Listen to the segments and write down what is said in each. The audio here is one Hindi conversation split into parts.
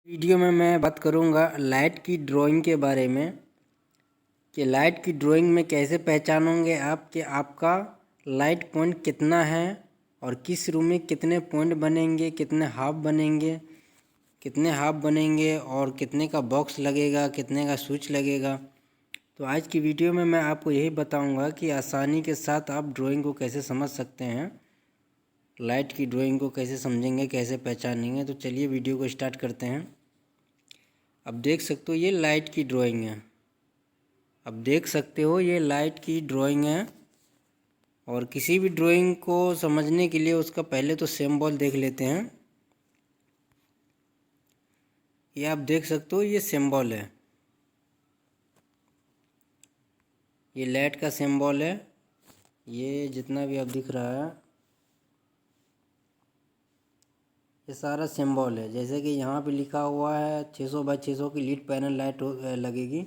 वीडियो में मैं बात करूंगा लाइट की ड्राइंग के बारे में कि लाइट की ड्राइंग में कैसे पहचानोगे आप कि आपका लाइट पॉइंट कितना है और किस रूम में कितने पॉइंट बनेंगे, कितने हाफ बनेंगे और कितने का बॉक्स लगेगा, कितने का स्विच लगेगा। तो आज की वीडियो में मैं आपको यही बताऊंगा कि आसानी के साथ आप ड्राइंग को कैसे समझ सकते हैं, लाइट की ड्राइंग को कैसे समझेंगे, कैसे पहचानेंगे। तो चलिए वीडियो को स्टार्ट करते हैं। अब देख सकते हो ये लाइट की ड्राइंग है। और किसी भी ड्राइंग को समझने के लिए उसका पहले तो सिंबल देख लेते हैं। ये आप देख सकते हो ये सिंबल है, ये लाइट का सिंबल है। ये जितना भी अब दिख रहा है ये सारा सिंबल है। जैसे कि यहाँ पे लिखा हुआ है 600 बाई 600 की लीड पैनल लाइट लगेगी।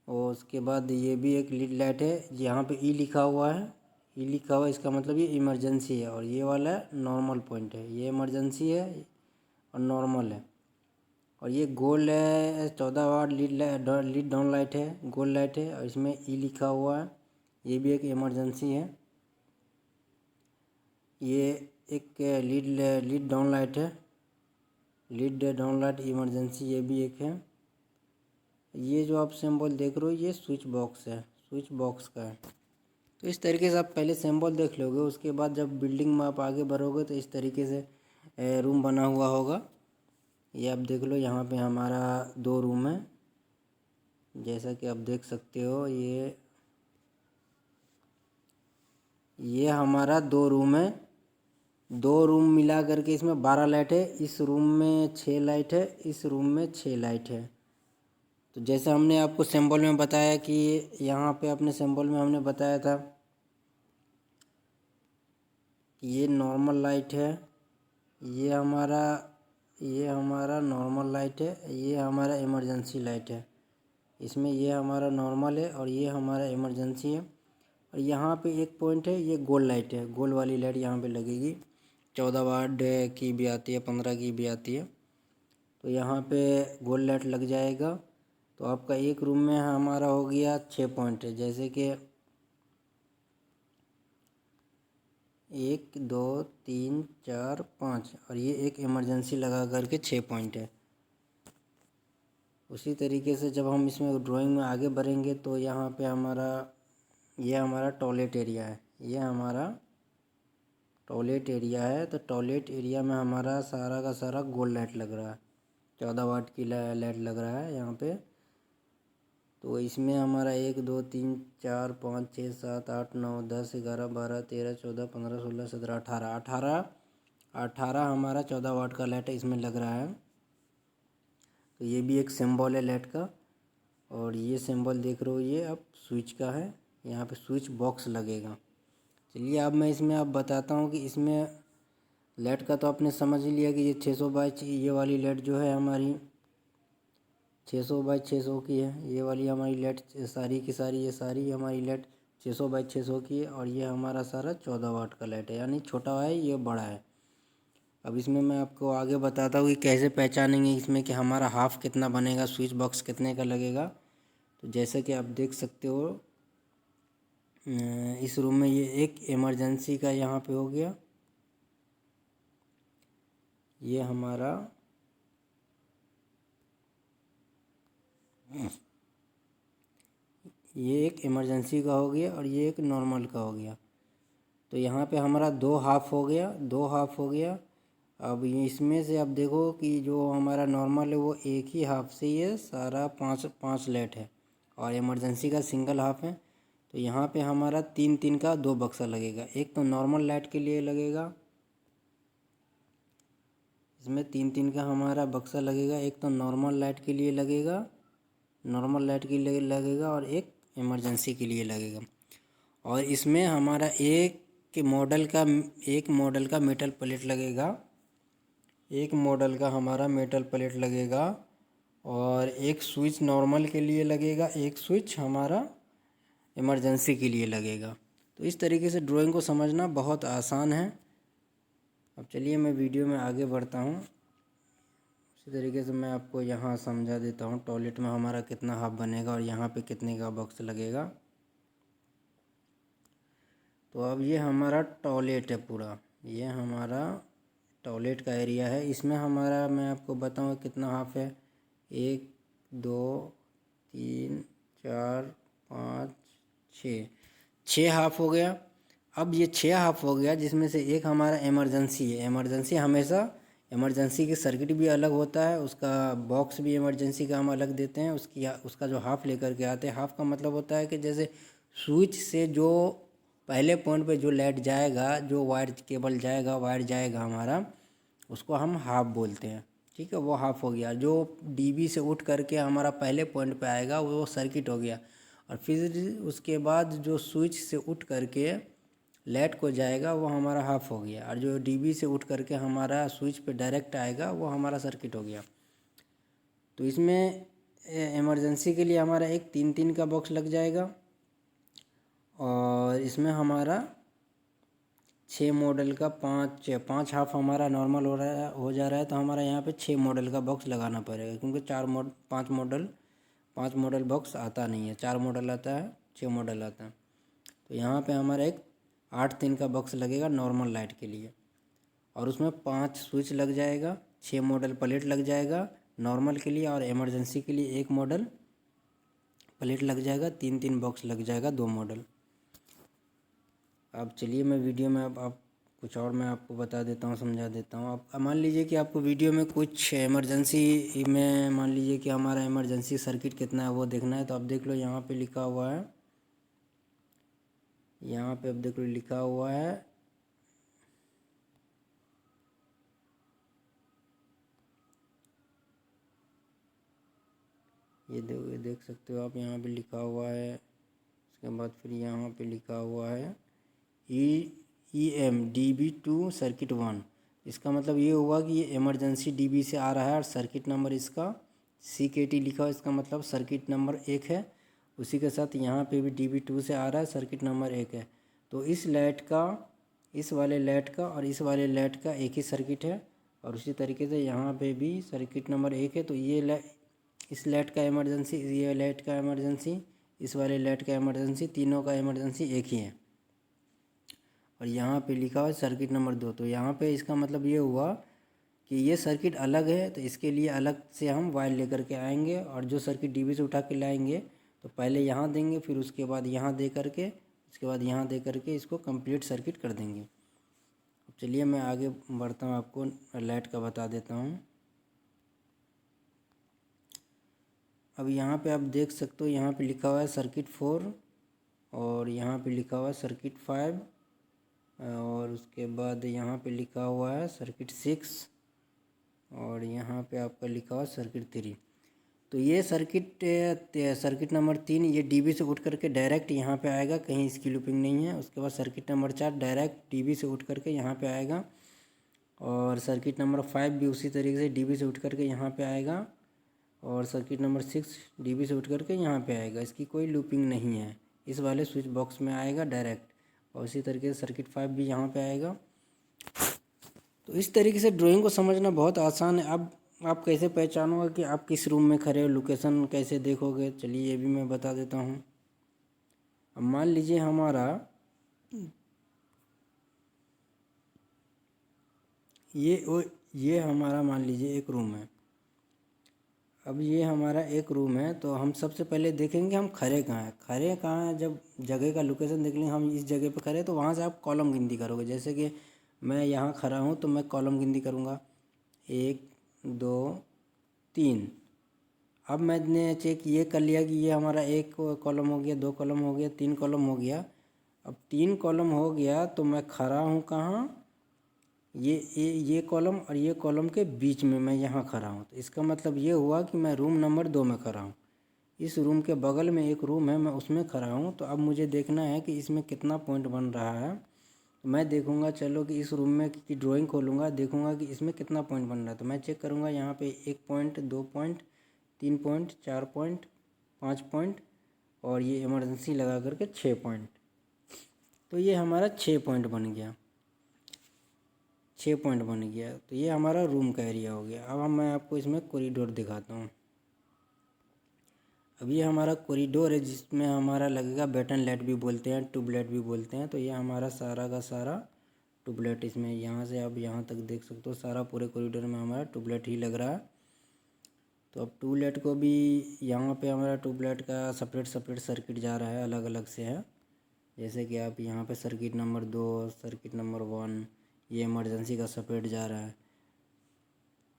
और उसके बाद ये भी एक लीड लाइट है, यहाँ पे ई लिखा हुआ है। ई लिखा हुआ है इसका मतलब ये इमरजेंसी है। और ये वाला नॉर्मल पॉइंट है, ये इमरजेंसी है और नॉर्मल है। और ये गोल्ड है, 14 वाट लीड डाउन लाइट है, गोल्ड लाइट है और इसमें ई लिखा हुआ है। ये भी एक इमरजेंसी है। ये एक लीड डाउन लाइट है, लीड डाउन लाइट इमरजेंसी, ये भी एक है। ये जो आप सिंबल देख रहे हो ये स्विच बॉक्स है, स्विच बॉक्स का है। तो इस तरीके से आप पहले सिंबल देख लोगे, उसके बाद जब बिल्डिंग में आप आगे बढ़ोगे तो इस तरीके से रूम बना हुआ होगा। ये आप देख लो, यहाँ पे हमारा 2 रूम है। जैसा कि आप देख सकते हो ये हमारा 2 रूम है। 2 रूम मिला करके इसमें 12 लाइट है। इस रूम में 6 लाइट है, इस रूम में 6 लाइट है। तो जैसे हमने आपको सिंबल में बताया कि यहाँ पे अपने सिंबल में हमने बताया था कि ये नॉर्मल लाइट है, ये हमारा नॉर्मल लाइट है, ये हमारा इमरजेंसी लाइट है। इसमें ये हमारा नॉर्मल है और ये हमारा इमरजेंसी है। और यहाँ पे एक पॉइंट है, ये गोल्ड लाइट है, गोल्ड वाली लाइट यहाँ पे लगेगी। 14 वाट की भी आती है, 15 की भी आती है। तो यहाँ पे गोल्ड लाइट लग जाएगा। तो आपका एक रूम में हमारा हो गया 6 पॉइंट है। जैसे कि 1 2 3 4 5 और ये एक इमरजेंसी लगा करके 6 पॉइंट है। उसी तरीके से जब हम इसमें ड्राइंग में आगे बढ़ेंगे तो यहाँ पे ये हमारा टॉयलेट एरिया है, ये हमारा टॉयलेट एरिया है। तो टॉयलेट एरिया में हमारा सारा का सारा गोल्ड लाइट लग रहा है, 14 वाट की लाइट लग रहा है यहाँ पे। तो इसमें हमारा 1 2 3 4 5 6 7 8 9 10 11 12 13 14 15 16 17 18 हमारा 14 वाट का लाइट इसमें लग रहा है। तो ये भी एक सिंबल है लाइट का। और ये सिंबल देख रहे हो ये अब स्विच का है, यहाँ पे स्विच बॉक्स लगेगा। चलिए अब मैं इसमें आप बताता हूँ कि इसमें लाइट का तो आपने समझ ही लिया कि ये 600 बाई ये वाली लाइट जो है हमारी 600 बाई 600 की है। ये वाली हमारी लाइट सारी की सारी, ये सारी हमारी लाइट 600 बाई 600 की है। और ये हमारा सारा 14 वाट का लाइट है, यानी छोटा है ये बड़ा है। अब इसमें मैं आपको आगे बताता हूँ कि कैसे पहचानेंगे इसमें कि हमारा हाफ कितना बनेगा, स्विच बॉक्स कितने का लगेगा। तो जैसा कि आप देख सकते हो इस रूम में ये एक इमरजेंसी का यहाँ पे हो गया। ये हमारा ये एक इमरजेंसी का हो गया और ये एक नॉर्मल का हो गया। तो यहाँ पे हमारा 2 हाफ हो गया, 2 हाफ हो गया। अब ये इसमें से आप देखो कि जो हमारा नॉर्मल है वो एक ही हाफ से ये सारा 5 लाइट है और इमरजेंसी का सिंगल हाफ है। तो यहाँ पे हमारा 3 का 2 बक्सा लगेगा। एक तो नॉर्मल लाइट के लिए लगेगा, इसमें 3 का हमारा बक्सा लगेगा। एक तो नॉर्मल लाइट के लिए लगेगा, नॉर्मल लाइट के लिए लगेगा और एक इमरजेंसी के लिए लगेगा। और इसमें हमारा एक मॉडल का मेटल प्लेट लगेगा, एक मॉडल का हमारा मेटल प्लेट लगेगा। और एक स्विच नॉर्मल के लिए लगेगा, एक स्विच हमारा इमरजेंसी के लिए लगेगा। तो इस तरीके से ड्राइंग को समझना बहुत आसान है। अब चलिए मैं वीडियो में आगे बढ़ता हूँ। इसी तरीके से मैं आपको यहाँ समझा देता हूँ टॉयलेट में हमारा कितना हाफ बनेगा और यहाँ पे कितने का बॉक्स लगेगा। तो अब ये हमारा टॉयलेट है पूरा, ये हमारा टॉयलेट का एरिया है। इसमें हमारा मैं आपको बताऊँ कितना हाफ है, 1 2 3 4 5 6 हाफ हो गया। अब ये 6 हाफ हो गया, जिसमें से एक हमारा इमरजेंसी है। इमरजेंसी हमेशा इमरजेंसी की सर्किट भी अलग होता है, उसका बॉक्स भी इमरजेंसी का हम अलग देते हैं। उसका जो हाफ लेकर के आते हैं, हाफ का मतलब होता है कि जैसे स्विच से जो पहले पॉइंट पे जो लाइट जाएगा, जो वायर केबल जाएगा, वायर जाएगा हमारा, उसको हम हाफ बोलते हैं। ठीक है, वो हाफ हो गया। जो डीबी से उठ करके हमारा पहले पॉइंट पे आएगा वो सर्किट हो गया। और फिर उसके बाद जो स्विच से उठ करके लाइट को जाएगा वो हमारा हाफ हो गया। और जो डीबी से उठ करके हमारा स्विच पे डायरेक्ट आएगा वो हमारा सर्किट हो गया। तो इसमें इमरजेंसी के लिए हमारा एक 3-3 का बॉक्स लग जाएगा। और इसमें हमारा 6 मॉडल का 5 हाफ हमारा नॉर्मल हो जा रहा है। तो हमारा यहाँ पे 6 मॉडल का बॉक्स लगाना पड़ेगा, क्योंकि 5 मॉडल बॉक्स आता नहीं है। 4 मॉडल आता है, 6 मॉडल आता है। तो यहाँ पे हमारा एक 8-3 का बॉक्स लगेगा नॉर्मल लाइट के लिए। और उसमें 5 स्विच लग जाएगा, 6 मॉडल प्लेट लग जाएगा नॉर्मल के लिए, और इमरजेंसी के लिए 1 मॉडल प्लेट लग जाएगा। 3-3 बॉक्स लग जाएगा 2 मॉडल। अब चलिए मैं वीडियो में अब आप कुछ और मैं आपको बता देता हूँ, समझा देता हूँ। अब मान लीजिए कि आपको वीडियो में कुछ इमरजेंसी में, मान लीजिए कि हमारा इमरजेंसी सर्किट कितना है वो देखना है। तो आप देख लो, यहाँ पे लिखा हुआ है, यहाँ पे अब देख लो लिखा हुआ है, ये देख सकते हो आप, यहाँ पे लिखा हुआ है। उसके बाद फिर यहाँ पे लिखा हुआ है EM DB2 सर्किट 1। इसका मतलब ये हुआ कि ये इमरजेंसी DB से आ रहा है और सर्किट नंबर इसका CKT लिखा हुआ, इसका मतलब सर्किट नंबर 1 है। उसी के साथ यहाँ पे भी DB2 से आ रहा है, सर्किट नंबर 1 है। तो इस लाइट का, इस वाले लाइट का और इस वाले लाइट का एक ही सर्किट है। और उसी तरीके से यहाँ पे भी सर्किट नंबर 1 है। तो ये इस लाइट का इमरजेंसी, ये लाइट का इमरजेंसी, इस वाले लाइट का इमरजेंसी, तीनों का इमरजेंसी एक ही है। और यहाँ पे लिखा हुआ है सर्किट नंबर 2। तो यहाँ पे इसका मतलब ये हुआ कि ये सर्किट अलग है, तो इसके लिए अलग से हम वायर लेकर के आएंगे। और जो सर्किट डीबी से उठा के लाएंगे तो पहले यहाँ देंगे, फिर उसके बाद यहाँ दे करके, उसके बाद यहाँ दे करके इसको कंप्लीट सर्किट कर देंगे। अब चलिए मैं आगे बढ़ता हूँ, आपको लाइट का बता देता हूँ। अब यहाँ पे आप देख सकते हो, यहाँ पे लिखा हुआ है सर्किट 4 और यहाँ पे लिखा हुआ है सर्किट 5 और उसके बाद यहाँ पे लिखा हुआ है सर्किट 6 और यहाँ पे आपका लिखा हुआ है सर्किट 3। तो ये सर्किट नंबर 3 ये डीबी से उठ करके डायरेक्ट यहाँ पे आएगा, कहीं इसकी लूपिंग नहीं है। उसके बाद सर्किट नंबर 4 डायरेक्ट डीबी से उठ करके यहाँ पे आएगा। और सर्किट नंबर 5 भी उसी तरीके से डीबी से उठ करके यहाँ पे आएगा। और सर्किट नंबर 6 डीबी से उठ करके यहाँ पे आएगा, इसकी कोई लूपिंग नहीं है, इस वाले स्विच बॉक्स में आएगा डायरेक्ट। और इसी तरीके से सर्किट 5 भी यहाँ पे आएगा। तो इस तरीके से ड्राइंग को समझना बहुत आसान है। अब आप कैसे पहचानोगे कि आप किस रूम में खड़े हो, लोकेशन कैसे देखोगे, चलिए ये भी मैं बता देता हूँ। अब मान लीजिए हमारा ये हमारा मान लीजिए एक रूम है। अब ये हमारा एक रूम है, तो हम सबसे पहले देखेंगे हम खड़े कहाँ हैं। जब जगह का लोकेशन देख लेंगे हम इस जगह पे खड़े, तो वहाँ से आप कॉलम गिनती करोगे। जैसे कि मैं यहाँ खड़ा हूँ तो मैं कॉलम गिनती करूँगा 1 2 3। अब मैंने चेक ये कर लिया कि ये हमारा 1 कॉलम हो गया, 2 कॉलम हो गया, 3 कॉलम हो गया। अब 3 कॉलम हो गया तो मैं खड़ा हूँ कहाँ, ये कॉलम और ये कॉलम के बीच में मैं यहाँ खड़ा हूँ। तो इसका मतलब ये हुआ कि मैं रूम नंबर 2 में खड़ा हूँ। इस रूम के बगल में एक रूम है, मैं उसमें खड़ा हूँ। तो अब मुझे देखना है कि इसमें कितना पॉइंट बन रहा है। तो मैं देखूँगा, चलो कि इस रूम में की ड्राइंग खोलूँगा, देखूँगा कि इसमें कितना पॉइंट बन रहा है। तो मैं चेक करूँगा यहाँ पे 1 point, 2 point, 3 point, 4 point, 5 point और ये इमरजेंसी लगा करके 6 पॉइंट। तो ये हमारा 6 पॉइंट बन गया। 6 पॉइंट बन गया। तो ये हमारा रूम का एरिया हो गया। अब मैं आपको इसमें कॉरिडोर दिखाता हूँ। अब ये हमारा कॉरिडोर है जिसमें हमारा लगेगा बटन लाइट भी बोलते हैं, ट्यूबलाइट भी बोलते हैं। तो ये हमारा सारा का सारा ट्यूबलाइट इसमें, यहाँ से आप यहाँ तक देख सकते हो सारा पूरे कॉरिडोर में हमारा ट्यूबलाइट ही लग रहा है। तो अब ट्यूबलाइट को भी यहाँ पे हमारा ट्यूबलाइट का सेपरेट सर्किट जा रहा है, अलग अलग से है। जैसे कि आप यहाँ पे सर्किट नंबर 2, सर्किट नंबर 1, ये इमरजेंसी का सेपरेट जा रहा है।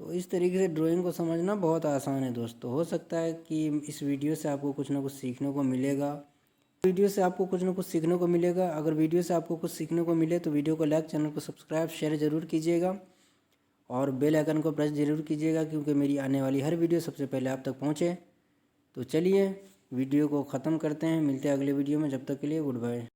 तो इस तरीके से ड्राइंग को समझना बहुत आसान है दोस्तों। हो सकता है कि इस वीडियो से आपको कुछ ना कुछ सीखने को मिलेगा। वीडियो से आपको कुछ ना कुछ सीखने को मिलेगा। अगर वीडियो से आपको कुछ सीखने को मिले तो वीडियो को लाइक, चैनल को सब्सक्राइब, शेयर ज़रूर कीजिएगा और बेल आइकन को प्रेस ज़रूर कीजिएगा, क्योंकि मेरी आने वाली हर वीडियो सबसे पहले आप तक पहुँचे। तो चलिए वीडियो को ख़त्म करते हैं, मिलते हैं अगले वीडियो में। जब तक के लिए गुड बाय।